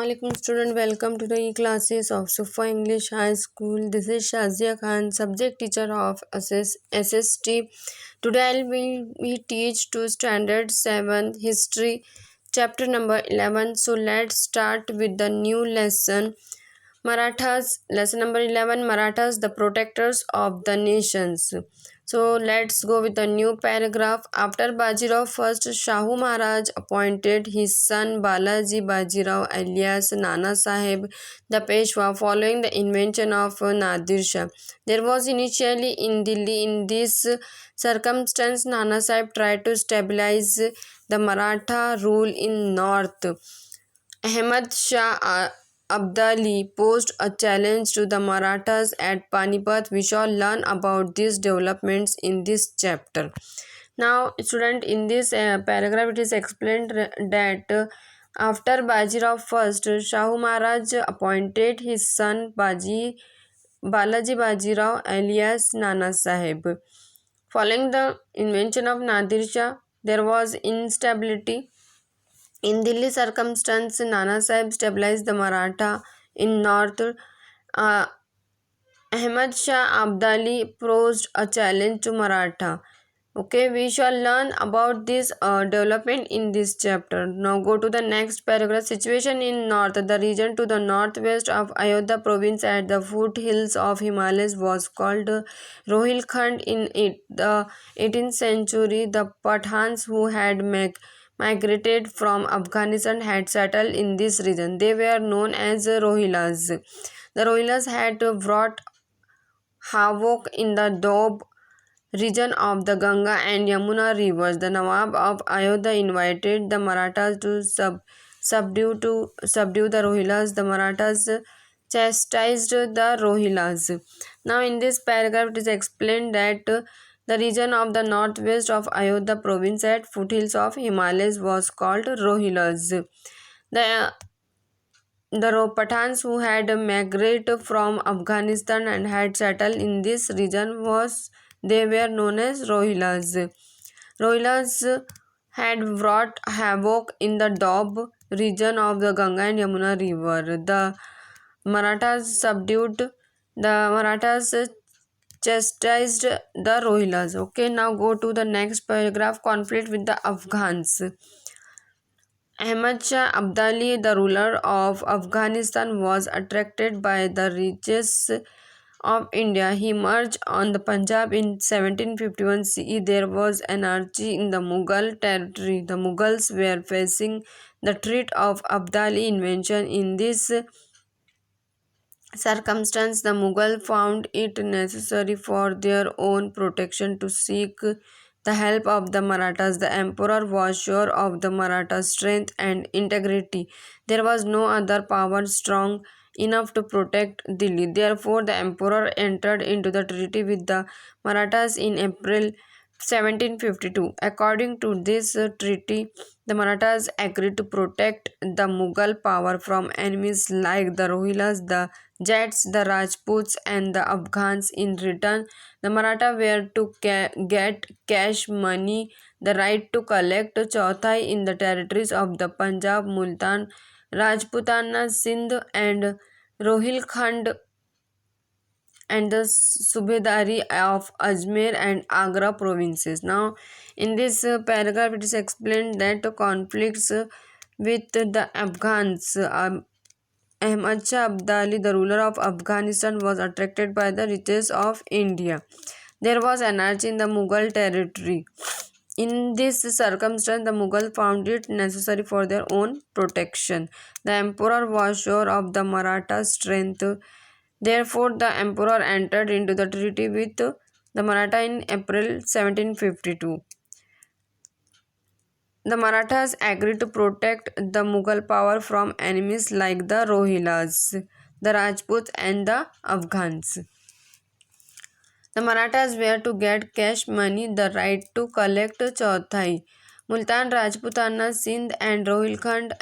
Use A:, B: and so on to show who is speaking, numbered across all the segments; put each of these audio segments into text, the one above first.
A: Assalamualaikum student, welcome to the e-classes of Sufa English High School. This is Shazia Khan, subject teacher of SST. Today I will teach to standard 7 history chapter number 11. So let's start with the new lesson. Marathas, lesson number 11, Marathas, the protectors of the nations. So let's go with a new paragraph. After Bajirao first, Shahu Maharaj appointed his son Balaji Bajirao alias Nana Sahib the Peshwa following the invention of Nadir Shah. There was initially in Delhi. In this circumstance, Nana Sahib tried to stabilize the Maratha rule in north. Ahmad Shah Abdali posed a challenge to the Marathas at Panipat. We shall learn about these developments in this chapter. Now, student, in this paragraph, it is explained that after Bajirao first, Shahu Maharaj appointed his son Balaji Bajirao alias Nana Sahib. Following the invention of Nadir Shah, there was instability in Delhi circumstance. Nana Sahib stabilized the Maratha in north. Ahmad Shah Abdali posed a challenge to Maratha. Okay, we shall learn about this development in this chapter. Now go to the next paragraph. Situation in north. The region to the northwest of Ayodhya province at the foothills of Himalayas was called Rohilkhand. In the 18th century, the Pathans who had migrated from Afghanistan had settled in this region. They were known as Rohilas. The Rohilas had brought havoc in the Doab region of the Ganga and Yamuna rivers. The Nawab of Ayodhya invited the Marathas to subdue the Rohilas. The Marathas chastised the Rohilas. Now in this paragraph it is explained that the region of the northwest of Ayodhya province at foothills of Himalayas was called Rohilas. The Pathans who had migrated from Afghanistan and had settled in this region they were known as Rohilas. Rohilas had wrought havoc in the Doab region of the Ganga and Yamuna river. The Marathas chastised the Rohilas. Okay, now go to the next paragraph. Conflict with the Afghans. Ahmad Shah Abdali, the ruler of Afghanistan, was attracted by the riches of India. He marched on the Punjab in 1751 CE. There was anarchy in the Mughal territory. The Mughals were facing the threat of Abdali invasion. In this circumstance, the Mughal found it necessary for their own protection to seek the help of the Marathas. The emperor was sure of the Marathas' strength and integrity. There was no other power strong enough to protect Delhi. Therefore, the emperor entered into the treaty with the Marathas in April 1752. According to this treaty, the Marathas agreed to protect the Mughal power from enemies like the Rohilas, the Jats, the Rajputs, and the Afghans. In return, the Maratha were to get cash money, the right to collect chauthai in the territories of the Punjab, Multan, Rajputana, Sindh, and Rohilkhand, and the Subedari of Ajmer and Agra provinces. Now, in this paragraph, it is explained that the conflicts with the Afghans. Ahmad Shah Abdali, the ruler of Afghanistan, was attracted by the riches of India. There was anarchy in the Mughal territory. In this circumstance, the Mughal found it necessary for their own protection. The emperor was sure of the Maratha strength. Therefore, the emperor entered into the treaty with the Maratha in April 1752. The Marathas agreed to protect the Mughal power from enemies like the Rohilas, the Rajputs, and the Afghans. The Marathas were to get cash money, the right to collect chauthai Multan, Rajputana, Sindh and Rohilkhand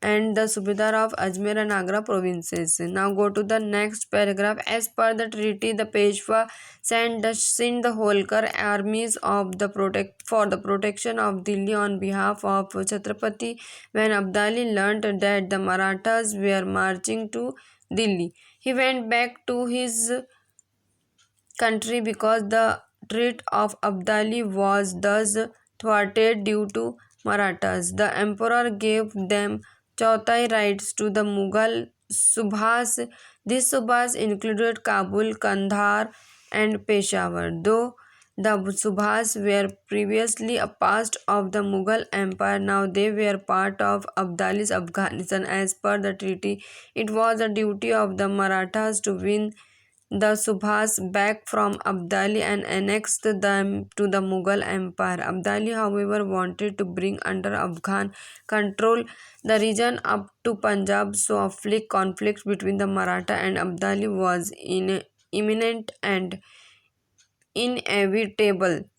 A: and the Subedar of Ajmer and Agra provinces. Now go to the next paragraph. As per the treaty, the Peshwa sent the Sindh Holkar armies of the for the protection of Delhi on behalf of Chhatrapati. When Abdali learnt that the Marathas were marching to Delhi, he went back to his country because the threat of Abdali was thus thwarted due to Marathas. The emperor gave them Chautai rights to the Mughal Subhas. These Subhas included Kabul, Kandahar, and Peshawar. Though the Subhas were previously a part of the Mughal Empire, now they were part of Abdali's Afghanistan. As per the treaty, it was the duty of the Marathas to win the Subhas back from Abdali and annexed them to the Mughal Empire. Abdali, however, wanted to bring under Afghan control the region up to Punjab, so a conflict between the Maratha and Abdali was imminent and inevitable.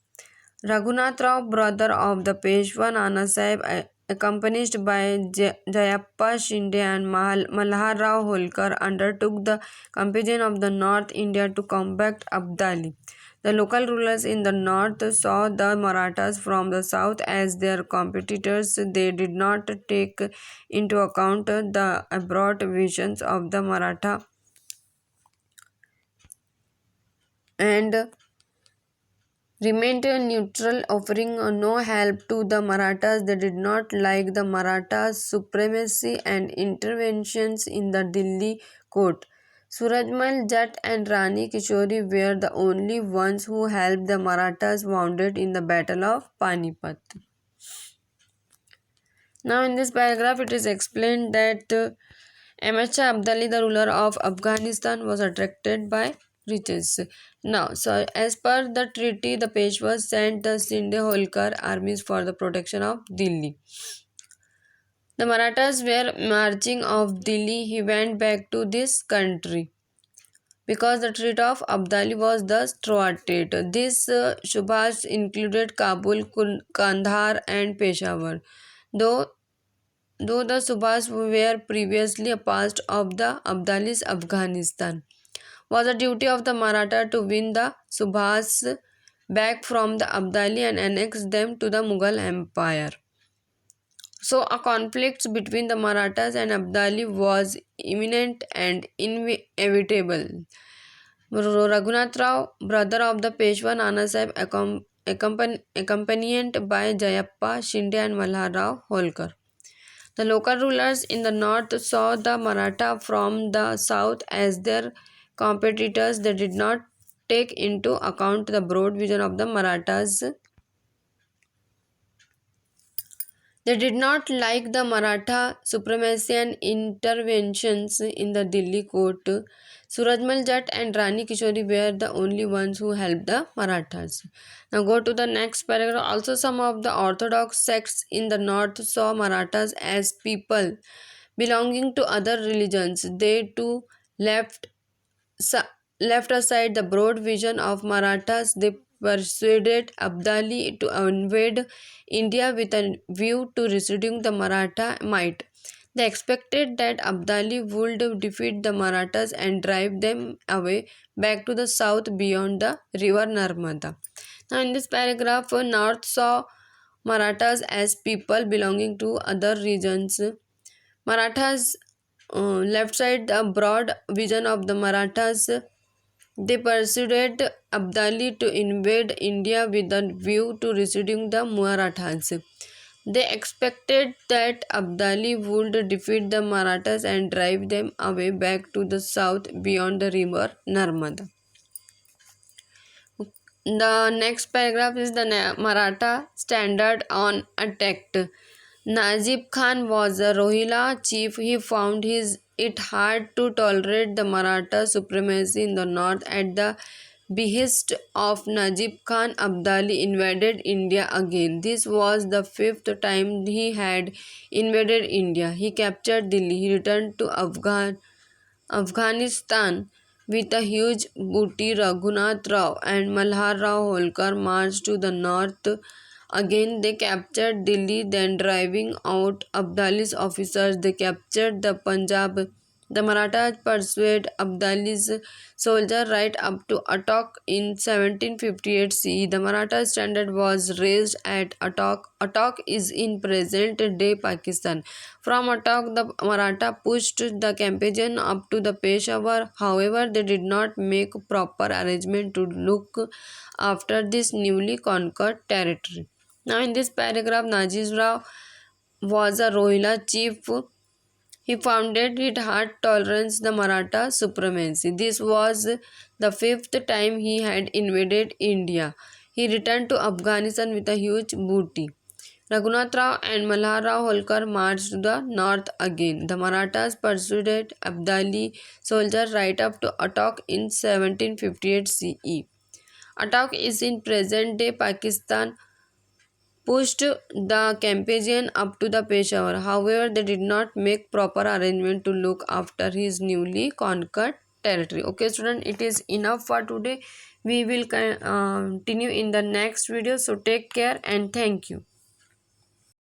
A: Raghunath Rao, brother of the Peshwa Nana Sahib, accompanied by Jayappa Shinde and Malhar Rao Holkar, undertook the campaign of the North India to combat Abdali. The local rulers in the north saw the Marathas from the south as their competitors. They did not take into account the abroad visions of the Maratha and remained neutral, offering no help to the Marathas. They did not like the Marathas' supremacy and interventions in the Delhi court. Surajmal Jatt and Rani Kishori were the only ones who helped the Marathas wounded in the Battle of Panipat. Now, in this paragraph, it is explained that Ahmad Shah Abdali, the ruler of Afghanistan, was attracted by riches. Now, so as per the treaty, the Peshwas sent the Sinde Holkar armies for the protection of Delhi. The Marathas were marching off Delhi. He went back to this country because the treaty of Abdali was thus thwarted. These Shubhas included Kabul, Kandahar, and Peshawar. Though the Subhas were previously a part of the Abdali's Afghanistan, was the duty of the Maratha to win the Subhas back from the Abdali and annex them to the Mughal Empire. So, a conflict between the Marathas and Abdali was imminent and inevitable. Raghunath Rao, brother of the Peshwa Nana Sahib, accompanied by Jayappa Shinde and Malhar Rao Holkar. The local rulers in the north saw the Maratha from the south as their competitors. They did not take into account the broad vision of the Marathas. They did not like the Maratha supremacy and interventions in the Delhi court. Surajmal Jatt and Rani Kishori were the only ones who helped the Marathas. Now go to the next paragraph. Also, some of the orthodox sects in the north saw Marathas as people belonging to other religions. They too left aside the broad vision of Marathas. They persuaded Abdali to invade India with a view to restoring the Maratha might. They expected that Abdali would defeat the Marathas and drive them away back to the south beyond the river Narmada. Now, in this paragraph, North saw Marathas as people belonging to other regions. Marathas left side the broad vision of the Marathas. They persuaded Abdali to invade India with a view to restoring the Marathas. They expected that Abdali would defeat the Marathas and drive them away back to the south beyond the river Narmada. The next paragraph is the Maratha standard on attack. Najib Khan was a Rohilla chief. He found it hard to tolerate the Maratha supremacy in the north. At the behest of Najib Khan, Abdali invaded India again. This was the fifth time he had invaded India. He captured Delhi. He returned to Afghanistan with a huge booty. Raghunath Rao and Malhar Rao Holkar marched to the north Again, they captured Delhi, then driving out Abdali's officers, they captured the Punjab. The Marathas pursued Abdali's soldiers right up to Attock in 1758 CE. The Maratha standard was raised at Attock. Attock is in present-day Pakistan. From Attock, the Maratha pushed the campaign up to the Peshawar. However, they did not make proper arrangement to look after this newly conquered territory. Now, in this paragraph, Najib Rao was a Rohilla chief. He founded it hard tolerance the Maratha supremacy. This was the fifth time he had invaded India. He returned to Afghanistan with a huge booty. Raghunath Rao and Malhar Rao Holkar marched to the north again. The Marathas pursued Abdali soldiers right up to Attock in 1758 CE. Attock is in present-day Pakistan, pushed the campaign up to the Peshawar. However, they did not make proper arrangement to look after his newly conquered territory. Okay, student, it is enough for today. We will continue in the next video. So take care and thank you.